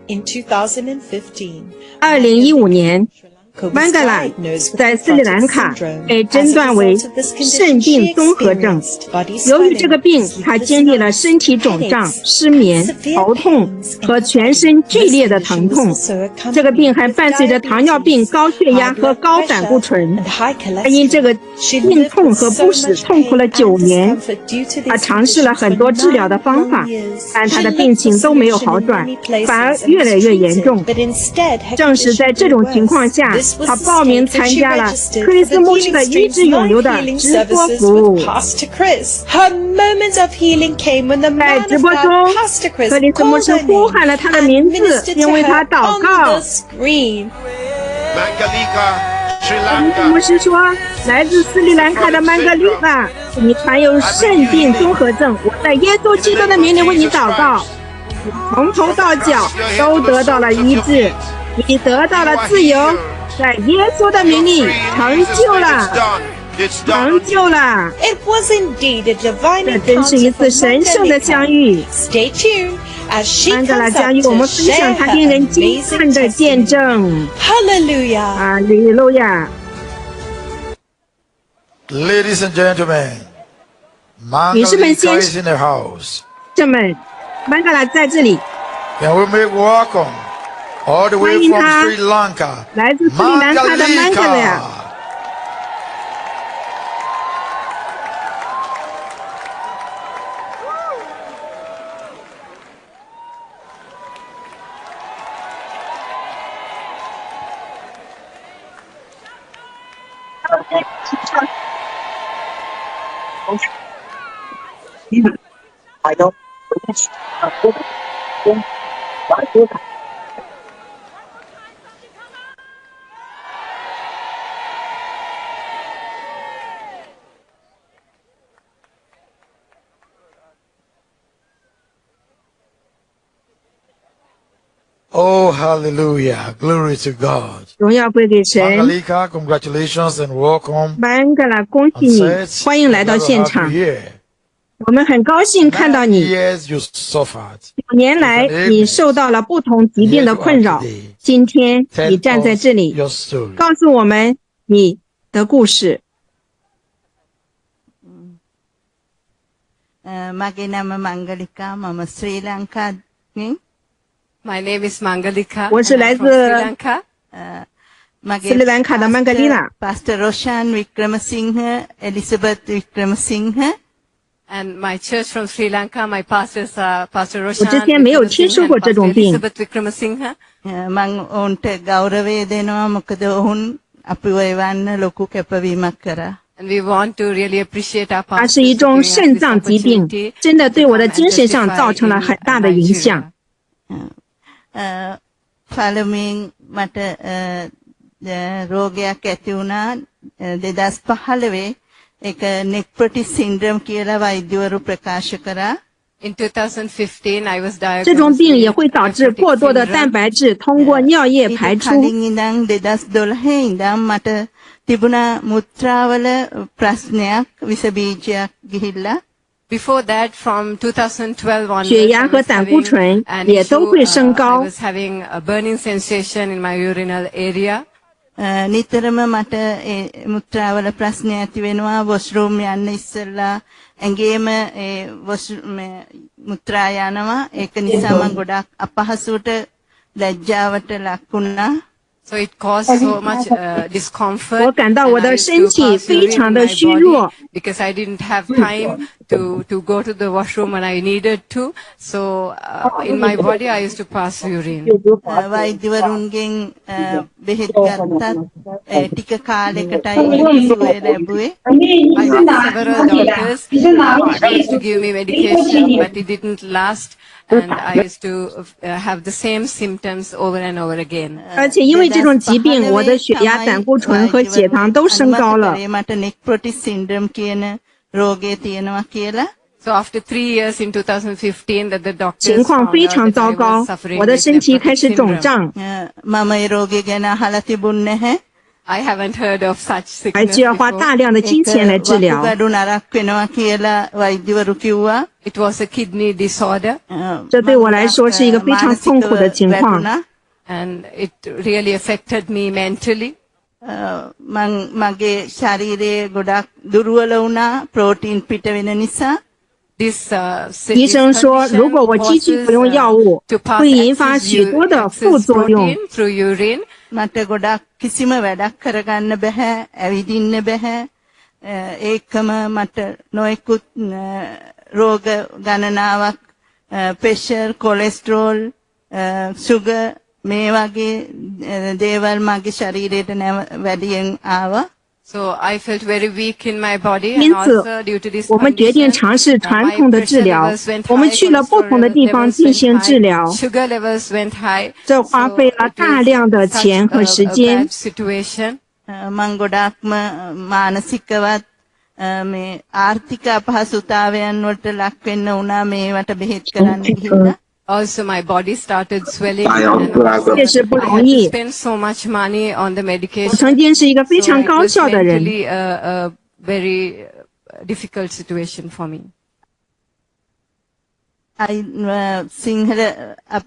In 2015, 2015年，曼格拉在斯里兰卡被诊断为肾病综合症。由于这个病，他经历了身体肿胀、失眠、头痛和全身剧烈的疼痛。这个病还伴随着糖尿病、高血压和高胆固醇。他因这个病痛和不适痛苦了9年。他尝试了很多治疗的方法，但他的病情都没有好转，反而越来越严重。正是在这种情况下，他报名参加了克里斯牧师的医治永留的直播服务。在直播中，克里斯牧师呼喊了他的名字，并为他祷告。克里斯牧师说：“来自斯里兰卡的曼格丽卡，你患有肾病综合症，我在耶稣基督的名里为你祷告，你从头到脚都得到了医治，你得到了自由。”在耶稣的名里成就了，成就了。这真是一次神圣的相遇。曼格拉将与我们分享他令人惊叹的见证。哈利路亚。Ladies and gentlemen, 女士们、先生们，曼格拉在这里。Can we make welcome?All the way from Sri Lanka, 来自斯里兰卡的曼格拉。Oh, hallelujah. Glory to God. 荣耀归给神。Mangalika, congratulations and welcome. 曼格拉，恭喜你，欢迎来到现场。我们很高兴看到你。9年来，你受到了不同疾病的困扰。今天你站在这里，告诉我们你的故事。මගේ නම මංගලිකා මම ශ්‍රී ලංකාවෙන් My name is Mangalika. 我是来自斯里兰卡的曼格丽娜。Pastor Roshan Wickramasinghe, Elizabeth Wickramasinghe. And my church from Sri Lanka, my pastors are Pastor Roshan. 我之前没有听说过这种病。Elizabeth Wickramasinghe. මම ඔවුන්ට ගෞරවය දෙනවා මොකද ඔවුන් අපිව එවන්න ලොකු කැපවීමක් කරා. And we want to really appreciate our pastors. 它是一种肾脏疾病，真的对我的精神上造成了很大的影响。පළමුවෙන් මට රෝගයක් ඇති වුණා 2015 ඒක නෙක්ප්‍රොටිස් සින්ඩ්‍රෝම් කියලා වෛද්‍යවරු ප්‍රකාශ කරා. In 2015, I was diagnosed. 这种病也会导致过多的蛋白质通过尿液排出。කලින් ඉඳන් 2012 ඉඳන් මට තිබුණා මුත්‍රාවල ප්‍රශ්නයක් විස බීජයක් ගිහිල්ලා. Before that, from 2012 onwards, 血压和胆固醇也都会升高。I was having a burning sensation in my urinal area. නිතරම මට මුත්‍රාවල ප්‍රශ්න ඇති වෙනවා. වොෂ්රූම් යන්න ඉස්සෙල්ලා ඇඟේම මුත්‍රා යනවා. ඒක නිසා මම ගොඩක් අපහසුවට ලැජ්ජාවට ලක් වුණා. So it caused so much discomfort. 我感到我的身体非常的虚弱 because I didn't have time to go to the washroom when I needed to. So in my body I used to pass urine. වෛද්‍යවරුන්ගෙන් බෙහෙත් ගත්තත් ටික කාලයකටයි සුවය ලැබුවේ. I had several doctors who used to give me medication, but it didn't last. And I used to have the same symptoms over and over again. 而且因为这种疾病，我的血压、胆固醇和血糖都升高了。 මට නෙක්ප්‍රොටිස් සින්ඩ්‍රෝම් කියන රෝගය තියෙනවා කියලා. So after 3 years in 2015 that the doctors 情况非常糟糕，我的身体开始肿胀。මම ඒ රෝගය ගැන අහලා තිබුණේ නැහැ. I haven't heard of such 还 sickness 需要花 before. 大量的金钱来治疗。 වකුගඩු නරක් වෙනවා කියලා වෛද්‍යවරු කිව්වා. It was a kidney disorder, 这对我来说是一个非常痛苦的情况。 වැටුණා. and it really affected me mentally. මගේ ශරීරයේ ගොඩක් දුර්වල වුණා ප්‍රෝටීන් පිට වෙන නිසා. This 医生说，如果我继续服用药物，会引发许多的副作用。 through urine. මට ගොඩක් කිසිම වැඩක් කරගන්න බෑ, ඇවිදින්න බෑ. ඒකම මට නොයෙකුත් රෝග ගණනාවක්, ප්‍රෙෂර්, කොලෙස්ටරෝල්, සුගර් මේ වගේ දේවල් මගේ ශරීරයට වැඩියෙන් ආවා. So I felt very weak in my body, 因 and 此 also due to this 我们决定 condition, 尝试传 my 统的治 pressure 疗 levels went。 我们 high, 去了不同的地方 cholesterol 进 levels 行 went 治疗， high, sugar levels went high. 这花费了 So it 大 is 量的 such 钱和 a 时间 bad。situation. මං ගොඩාක්ම මානසිකවත් මේ ආර්ථික අපහසුතාවයන් වලට ලක් වෙන්න වුණා මේවට බෙහෙත් කරන්න ගිහිල්ලා. Also, my body started swelling, 哎呀， and 不然 这是不 I 容 had to 易。 spend so much money on the 我 medication. 曾经是一个非 So 常 it 高 was 效的人， mentally a very difficult situation for me. Sinhala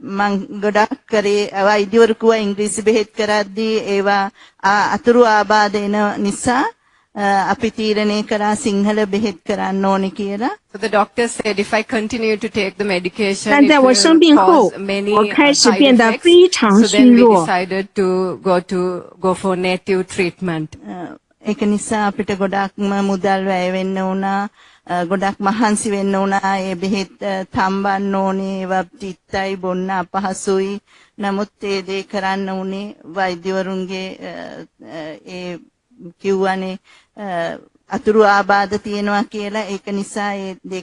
මං ගොඩක් කරේ වෛද්‍යවරු කිව්වා ඉංග්‍රීසි බෙහෙත් කරද්දී ඒවා අතුරු ආබාධ එන නිසා අපි තීරණය කරා සිංහල බෙහෙත් කරන්න ඕනේ කියලා. So the doctor said if I continue to take the medication, 但 it 在我生病 will 后 cause many 我开始 side 变得 effects. 非常 So 虚 then we 弱。 decided to go for native treatment. ඒක නිසා අපිට ගොඩක්ම මුදල් වැය වෙන්න වුණා. ගොඩක් මහන්සි වෙන්න වුණා. ඒ බෙහෙත් තම්බන්න ඕනේ. ඒවා තිත්තයි බොන්න අපහසුයි. නමුත් ඒ දේ කරන්න උනේ වෛද්‍යවරුන්ගේ ඒ කිව්වනේ අතුරු ආබාධ තියෙනවා කියලා. ඒක නිසා ඒ දේ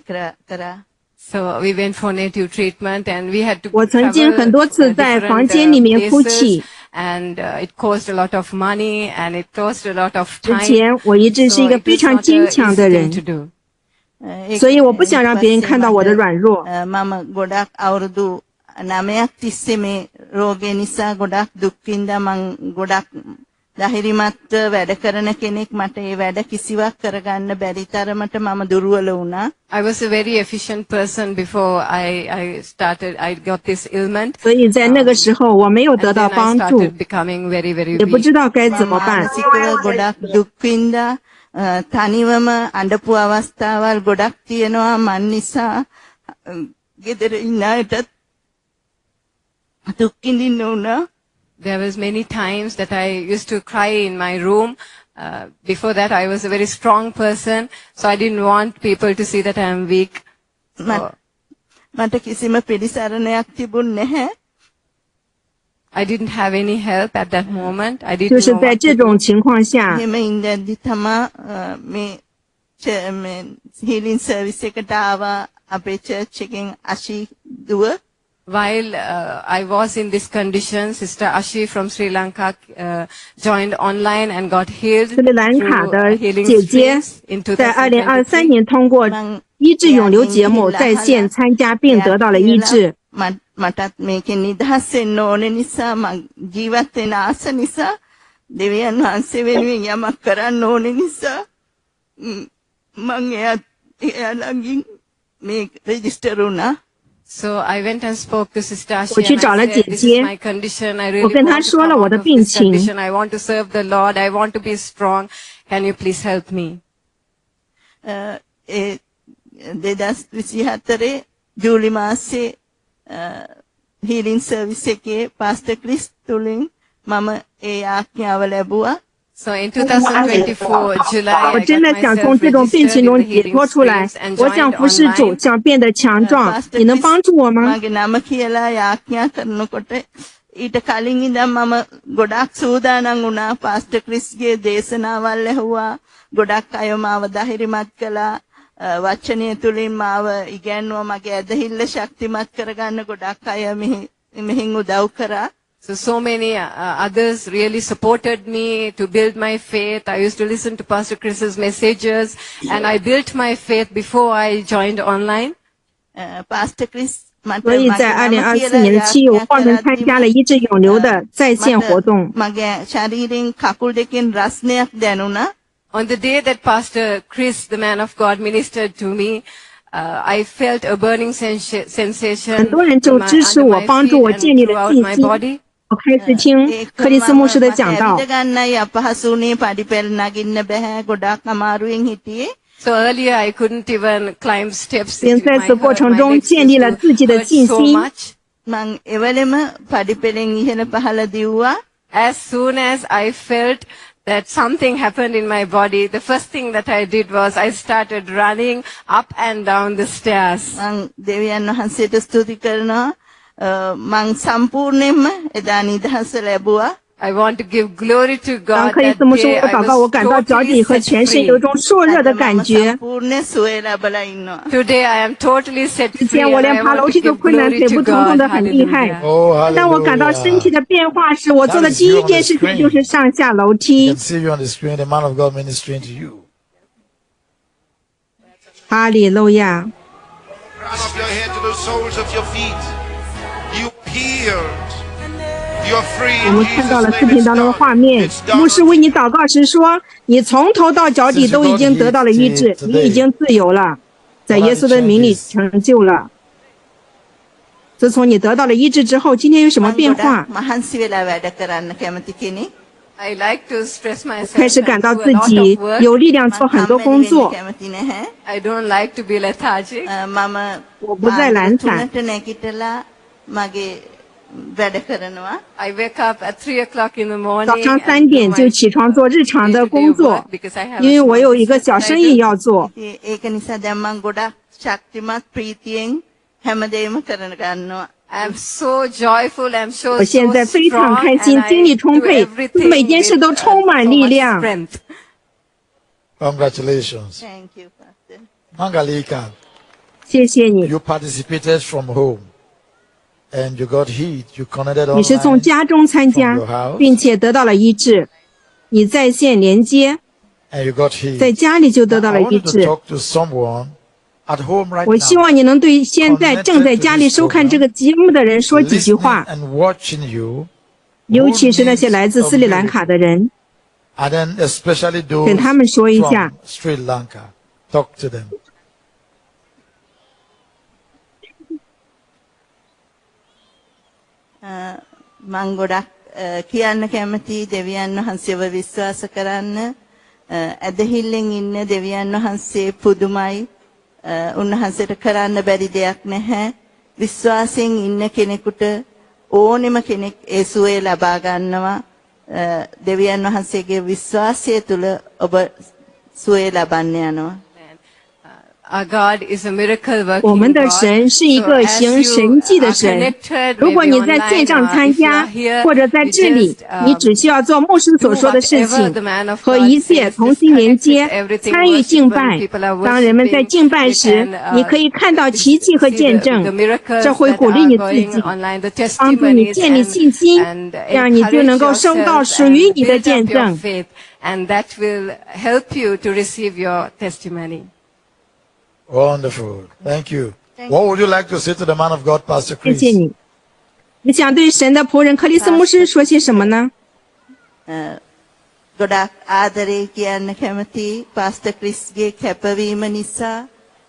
කරා. So we went for native treatment, and we had to 我曾经 travel, 很多次在 different, 房间里面哭泣。 places, and it cost a lot of money, and it cost a lot of 之 time. 前我一直是一 So 个 it 非 was 常 not 坚 an 强 easy 的 thing 人 to，do. 所以我不想让别人看到我的软弱。 මම ගොඩක් අවුරුදු 9ක් තිස්සේ මේ රෝගේ නිසා ගොඩක් දුක් විඳා මං ගොඩක් ධෛර්යමත්ව වැඩ කරන කෙනෙක් මට ඒ වැඩ කිසිවක් කරගන්න බැරි තරමට මම දුර්වල වුණා. I was a very efficient person before I got this ailment. 所以在那个时候我没有 And 得 then 到 I 帮助， started becoming very, very 也不 weak. 知道该怎么办。 මානසිකව ගොඩක් දුක් විඳා තනිවම අඬපු අවස්ථාවල් ගොඩක් තියෙනවා මන් නිසා ගෙදර ඉන්න අයටත් දුක් විඳින්න වුණා. There was many times that I used to cry in my room. Before that, I was a very strong person, so I didn't want people to see that I am weak. So මට කිසිම පිළිසරණයක් තිබුණ නැහැ. I didn't have any help at that moment. I 就 didn't 是 know 在 what 这 to do. 种情况下， එහෙම ඉඳද්දි තමා මේ healing service එකට ආවා අපේ චර්ච් එකෙන් අශී දුව. While I was in this condition, Sister Ashi from Sri Lanka joined online and got healed 斯里兰卡 through 的 healing 姐姐 streams in 在2023 2023. 年通过医治永流节目在线参加，并得到了医治。 මටත් මේකෙන් නිදහස් වෙන්න ඕනේ නිසා මං ජීවත් වෙන ආස නිසා දෙවියන් වහන්සේ වෙනුවෙන් යමක් කරන්න ඕනේ නිසා මං එයාලගෙන් මේ රෙජිස්ටර් වුණා. So I went and spoke to Sister Ashi 我去 and 找了 I 姐 said, this 姐 is my condition. I 我 really 跟她 want to 说 come 了我 out 的 of 病 this 情。 condition. I want to serve the Lord. I want to be strong. Can you please help me? 2024 ජූලි මාසේ healing service එකේ pastor Chris තුලින් මම ඒ ආඥාව ලැබුවා. So in 2024 July, 我 I 真 got 的想从 myself 这种病 registered 情 in 中 the 解 healing 脱出来 streams。and 我想 joined 服侍主， online. 想变得强壮。 පාස්ටර් 你能帮助我吗？ මගේ නම කියලා යාඥා කරනකොට ඊට කලින් ඉඳන් මම ගොඩක් සූදානම් වුණා. පාස්ටර් ක්‍රිස්ගේ දේශනාවල් ඇහුවා. ගොඩක් අය මාව ධෛර්යමත් කළා. වචනය තුලින් මාව ඉගැන්වුවා. මගේ ඇදහිල්ල ශක්තිමත් කරගන්න ගොඩක් අය මෙහින් උදව් කරා. So many others really supported me to build my faith. I used to listen to Pastor Chris's messages, and I built my faith before I joined online. Pastor Chris 所以在2024年的7月，我报名参加了医治永留的在线活动。 මගේ ශරීරයෙන් කකුල් දෙකෙන් රස්නයක් දැනුණා. On the day that Pastor Chris, the man of God, ministered to me, I felt a burning sensation 很多人就支持我，帮助我建立了信心。我开始听克里斯牧师的讲道。 ඇවිද ගන්නයි අපහසුනේ පඩිපෙළ නගින්න බෑ ගොඩක් අමාරුවෙන් හිටියේ. So earlier I couldn't even climb steps. 并在此过程中建立了自己的信心。 මං එවලෙම පඩිපෙළෙන් ඉහළ පහළ දිව්වා. As soon as I felt that something happened in my body, the first thing that I did was I started running up and down the stairs. මං දෙවියන් වහන්සේට ස්තුති කරනවා. මං සම්පූර්ණයෙන්ම එදා නිදහස ලැබුවා. I want to give glory to 当 God 克里 that 斯牧师 day 我祷告，我 I 感到 was 脚底 totally 和 set 全身 free. 有一种灼热的感觉。 සම්පූර්ණ සුවය ලැබලා ඉන්නවා. Today I am totally set 之 free 前 and 我连 I 爬 want 楼 to 梯都 give 困难， glory 腿 to 部疼痛 God. 的很厉害。 Hallelujah. Oh, 当我感到身体 hallelujah. 的变化时，我做的第一件事情就是上下楼 You 梯 can。see you on the screen, the man of God ministering to you. 哈利路亚！ Crown of your head to the soles of your feet. You healed. You're free 我 in 们看到 Jesus' 了视 name. 频 It's 当中的 done. 画面， It's done. 牧师为你祷告时说：“你从头到脚底都已经得到了医治，你已经自由了，在耶稣的名里成就了。”自从你得到了医治之后，今天有什么 මං 变 ගොඩක් 化？ මහන්සි වෙලා වැඩ කරන්න කැමති කෙනෙක්. I like to stress myself 开始感到 and 自 do a lot 己 of work. 有力量做 මං 很多 කම්මැලි 工 වෙන්න 作， කැමති නැහැ. I don't like to be lethargic. මම 我不再懒散。 3ට නැගිටලා මගේ වැඩ කරනවා. I wake up at 3 o'clock in the morning. 早上 and 3 点 do 就 my 起床做日常的 day-to-day 工作 work，because I have 因为 a 我 small 有一个 business 小 that I 生意 do. 要做。 ඒක නිසා දැන් මං ගොඩක් ශක්තිමත් ප්‍රීතියෙන් හැමදේම කරන ගන්නවා. I'm so joyful. I'm so 我现在 so 非常 strong, 开心， and I 精力充 do 沛， everything 每件事都 with, 充满 so 力 much 量。 strength. Congratulations. Thank you, Pastor. Mangalika, 谢谢你， you participated from home and you got healed. You connected 你是从 online 家中参加 from your house，并且得到了医治。你在线连接， and you got healed. 在家里就得到 I 了医 wanted to 治。 talk to someone at home right 我希 now. 望你能对现在正在家里收看这个节目的人说几句 Listening 话， and watching you, 尤其是那些来自斯里兰卡的人， and then especially those 跟他们说一下 from Sri Lanka. Talk to them. මං ගොඩක් කියන්න කැමති දෙවියන් වහන්සේව විශ්වාස කරන්න. ඇදහිල්ලෙන් ඉන්න දෙවියන් වහන්සේ පුදුමයි. උන්වහන්සේට කරන්න බැරි දෙයක් නැහැ. විශ්වාසයෙන් ඉන්න කෙනෙකුට ඕනෙම කෙනෙක් ඒ සුවය ලබා ගන්නවා. දෙවියන් වහන්සේගේ විශ්වාසය තුල ඔබ සුවය ලබන්න යනවා. Our God is a miracle 我们 working 的 God. 神是一 So 个 as 行 you 神迹的 are 神。 connected, 如果 maybe 你在 online 线上 or 参 if you 加 are here, 或者在 you 这里 just,，你只需要做牧师所说的事情，和一切重新连接，参与敬拜。当人们在敬拜时，你可以看到奇迹和见证，这会鼓励你自己，帮助你建立信心，这样你就能够收到属于你的见证。 And that will help you to receive your testimony. Wonderful. Thank you. What would you like to say to the man of God, Pastor 谢 Chris? 谢你。你想对神的仆人克里斯牧师说些什么呢？ ගොඩක් ආදරේ කියන්න කැමති පාස්ටර් ක්‍රිස්ගේ කැපවීම නිසා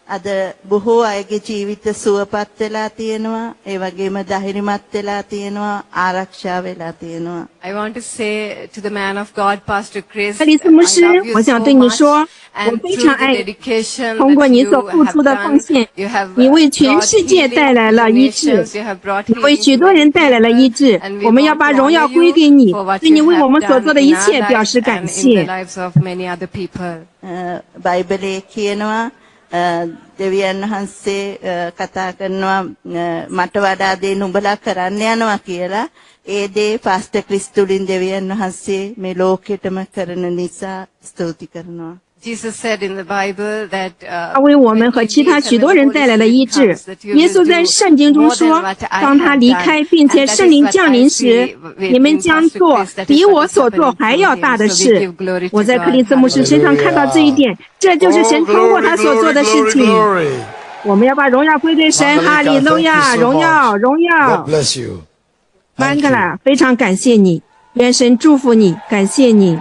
අද බොහෝ අයගේ ජීවිත සුවපත් වෙලා තියෙනවා. ඒ වගේම ධෛර්යමත් වෙලා තියෙනවා, ආරක්ෂා වෙලා තියෙනවා. I want to say to the man of God, Pastor Chris, 克里斯牧师 I love you 我想 so 对你 much. 说，我 And 非 through 常 the 爱 dedication 通过 that 你 you 所付 have 出的奉 done, 献 you have 你为全 brought 世界 healing 带来 to 了 the 医治 nations, you have brought 你 healing 为 to 许多 many 人带来了医 people, 治 and we 我们要 want 把 to 荣耀 honor 归 you 给你 for what 对你 you 为 have 我们所 done 做的 in 一 our 切表 lives 示 and 感 in the 谢。 lives of many other people. බයිබලයේ කියනවා දෙවියන් වහන්සේ කතා කරනවා මට වඩා දේ නුඹලා කරන්න යනවා කියලා. ඒ දේ පාස්ටර් ක්‍රිස් තුලින් දෙවියන් වහන්සේ මේ ලෝකෙටම කරන නිසා ස්තුති කරනවා. Jesus said in the Bible that 他为我们和其他许多人带来了医治。耶稣在圣经中说，当他离开并且圣灵降临时，你们将做比我所做还要大的事。我在克里斯牧师身上看到这一点，这就是神通过他所做的事情。我们要把荣耀归给神，哈利路亚，荣耀，荣耀。 God bless you. 曼格拉，非常感谢你，愿神祝福你，感谢你。